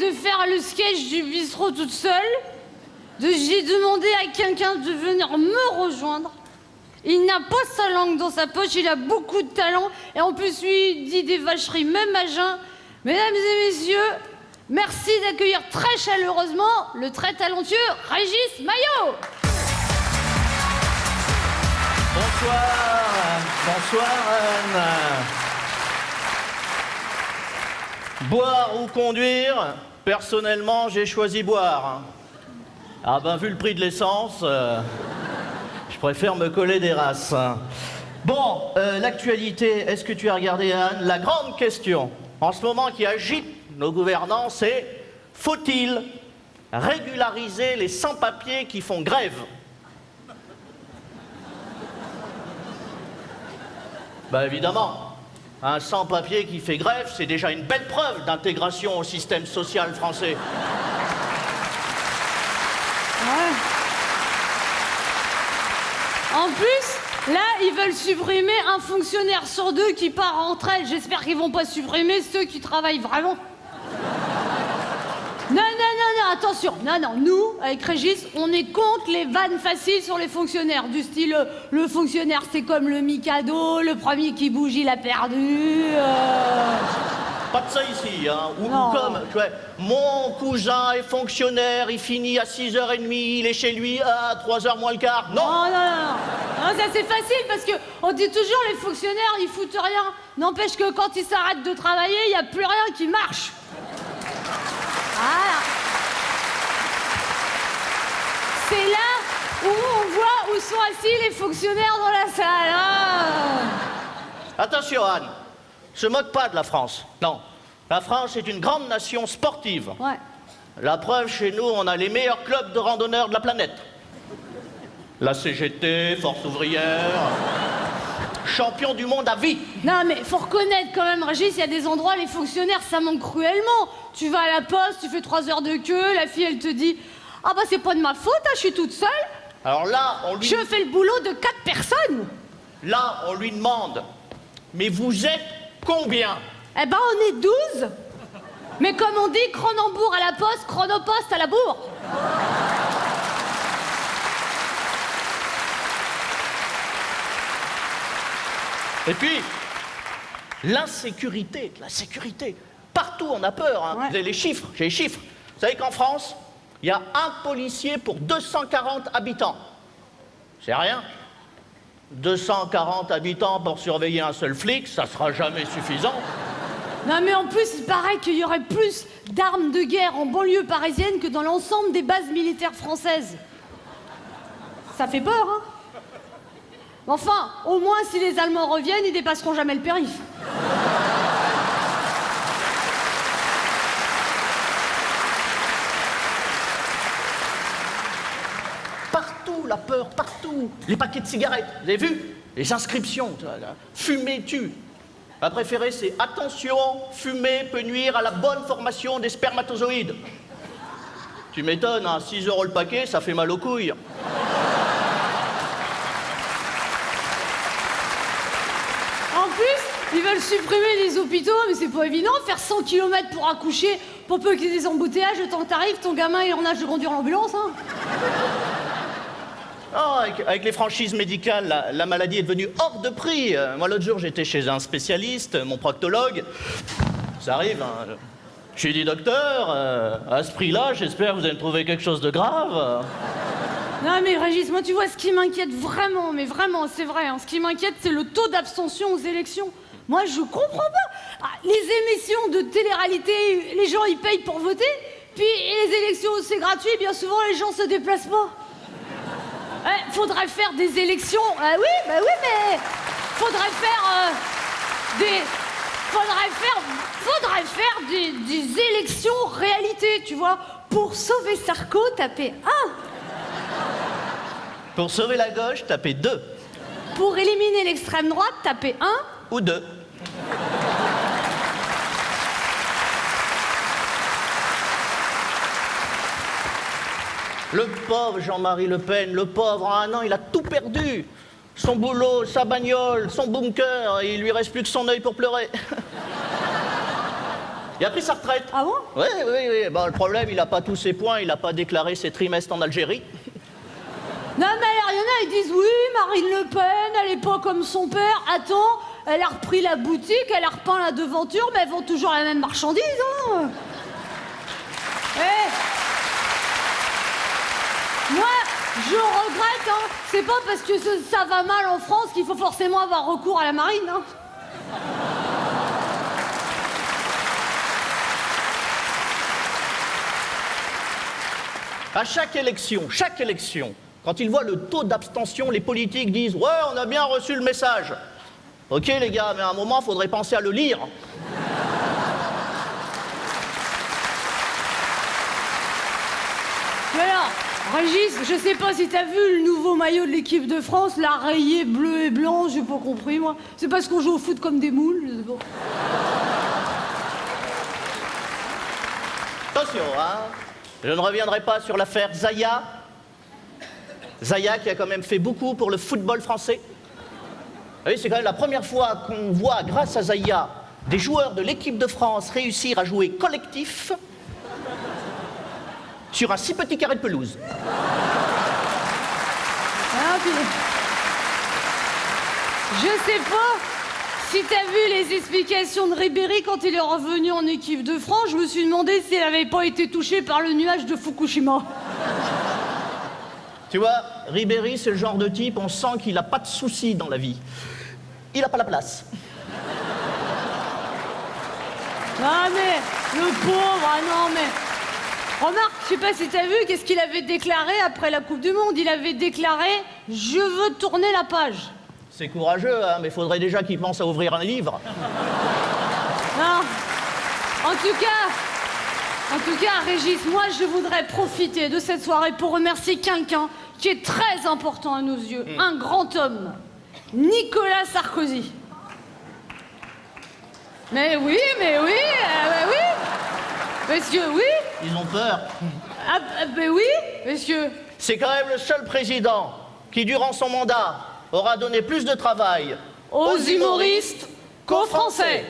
de faire le sketch du bistrot toute seule. J'ai demandé à quelqu'un de venir me rejoindre. Il n'a pas sa langue dans sa poche, il a beaucoup de talent. Et en plus, lui, il dit des vacheries, même à jeun. Mesdames et messieurs, merci d'accueillir très chaleureusement le très talentueux Régis Maillot. Bonsoir Anne. Boire ou conduire, personnellement j'ai choisi boire. Ah ben vu le prix de l'essence, je préfère me coller des races. Bon, l'actualité, est-ce que tu as regardé Anne? La grande question en ce moment qui agite nos gouvernants, c'est faut-il régulariser les sans-papiers qui font grève? Ben évidemment, un sans-papier qui fait grève, c'est déjà une belle preuve d'intégration au système social français. Ouais. En plus, là, ils veulent supprimer un fonctionnaire sur deux qui part en retraite. J'espère qu'ils vont pas supprimer ceux qui travaillent vraiment. Non, attention. Non, nous, avec Régis, on est contre les vannes faciles sur les fonctionnaires. Du style, le fonctionnaire, c'est comme le Mikado, le premier qui bouge, il a perdu. Pas de ça ici, hein. Ou Non. comme, tu vois, mon cousin est fonctionnaire, il finit à 6h30, il est chez lui à 3h moins le quart. Non. Non, ça c'est facile parce que on dit toujours les fonctionnaires, ils foutent rien. N'empêche que quand ils s'arrêtent de travailler, il n'y a plus rien qui marche. Voilà. C'est là où on voit où sont assis les fonctionnaires dans la salle. Ah. Attention Anne, se moque pas de la France. Non, la France est une grande nation sportive. Ouais. La preuve, chez nous, on a les meilleurs clubs de randonneurs de la planète. La CGT, Force ouvrière, champion du monde à vie. Non mais faut reconnaître quand même, Régis, il y a des endroits, les fonctionnaires, ça manque cruellement. Tu vas à la poste, tu fais 3 heures de queue, la fille elle te dit « Ah bah c'est pas de ma faute, hein, je suis toute seule. Alors là, on lui... Je fais le boulot de 4 personnes. » Là, on lui demande « Mais vous êtes combien ?» Eh ben on est 12. Mais comme on dit, Cronenbourg à la poste, Chronopost à la bourre. Et puis, l'insécurité, la sécurité. Partout, on a peur. Hein. Ouais. Vous avez les chiffres, j'ai les chiffres. Vous savez qu'en France, il y a un policier pour 240 habitants. C'est rien. 240 habitants pour surveiller un seul flic, ça sera jamais suffisant. Non mais en plus, il paraît qu'il y aurait plus d'armes de guerre en banlieue parisienne que dans l'ensemble des bases militaires françaises. Ça fait peur, hein? Enfin, au moins, si les Allemands reviennent, ils dépasseront jamais le périph'. Partout, la peur, partout. Les paquets de cigarettes, vous avez vu? Les inscriptions, fumer tue. Ma préférée, c'est « Attention, fumer peut nuire à la bonne formation des spermatozoïdes ». Tu m'étonnes, hein, 6 € le paquet, ça fait mal aux couilles. En plus, ils veulent supprimer les hôpitaux, mais c'est pas évident. Faire 100 km pour accoucher, pour peu qu'il y ait des embouteillages, le temps que t'arrives, ton gamin il est en âge de conduire l'ambulance, hein. Oh, avec les franchises médicales, la maladie est devenue hors de prix. Moi, l'autre jour, j'étais chez un spécialiste, mon proctologue. Ça arrive, hein. Je lui ai dit, docteur, à ce prix-là, j'espère que vous allez me trouver quelque chose de grave. Non mais Régis, moi tu vois, ce qui m'inquiète vraiment, mais vraiment, c'est vrai, hein, ce qui m'inquiète, c'est le taux d'abstention aux élections. Moi, je comprends pas. Ah, les émissions de télé-réalité, les gens, ils payent pour voter, puis les élections, c'est gratuit, bien souvent, les gens se déplacent pas. Faudrait faire des élections... oui, mais... Faudrait faire des élections réalité, tu vois. Pour sauver Sarko, tapez 1. Pour sauver la gauche, tapez 2. Pour éliminer l'extrême droite, tapez 1. Ou 2. Le pauvre Jean-Marie Le Pen, le pauvre, en 1 an, il a tout perdu. Son boulot, sa bagnole, son bunker, il lui reste plus que son œil pour pleurer. Il a pris sa retraite. Ah bon? Oui, oui, oui. Bon, le problème, il n'a pas tous ses points, il n'a pas déclaré ses trimestres en Algérie. Non, mais alors, il y en a, ils disent oui, Marine Le Pen, elle est pas comme son père. Attends, elle a repris la boutique, elle a repeint la devanture, mais elles vendent toujours la même marchandise, hein. Moi, je regrette, hein. C'est pas parce que ça va mal en France qu'il faut forcément avoir recours à la marine, hein. À chaque élection, quand ils voient le taux d'abstention, les politiques disent « Ouais, on a bien reçu le message ». Ok les gars, mais à un moment, il faudrait penser à le lire. Mais alors, Régis, je sais pas si t'as vu le nouveau maillot de l'équipe de France, là, rayé bleu et blanc, j'ai pas compris, moi. C'est parce qu'on joue au foot comme des moules, je sais pas. Attention, hein. Je ne reviendrai pas sur l'affaire Zaya. Zaya qui a quand même fait beaucoup pour le football français. Vous voyez, c'est quand même la première fois qu'on voit, grâce à Zaya, des joueurs de l'équipe de France réussir à jouer collectif sur un si petit carré de pelouse. Ah, puis... Je sais pas si t'as vu les explications de Ribéry quand il est revenu en équipe de France. Je me suis demandé si elle avait pas été touchée par le nuage de Fukushima. Tu vois, Ribéry, c'est le genre de type, on sent qu'il n'a pas de soucis dans la vie. Il n'a pas la place. Ah mais, le pauvre, ah non mais... Remarque, je sais pas si t'as vu, qu'est-ce qu'il avait déclaré après la Coupe du Monde? Il avait déclaré « Je veux tourner la page ». C'est courageux, hein, mais il faudrait déjà qu'il pense à ouvrir un livre. Non. En tout cas, Régis, moi, je voudrais profiter de cette soirée pour remercier quelqu'un qui est très important à nos yeux. Un grand homme. Nicolas Sarkozy. Mais oui. Monsieur, oui. Ils ont peur. Mais oui, monsieur. C'est quand même le seul président qui, durant son mandat, aura donné plus de travail Aux humoristes qu'aux Français.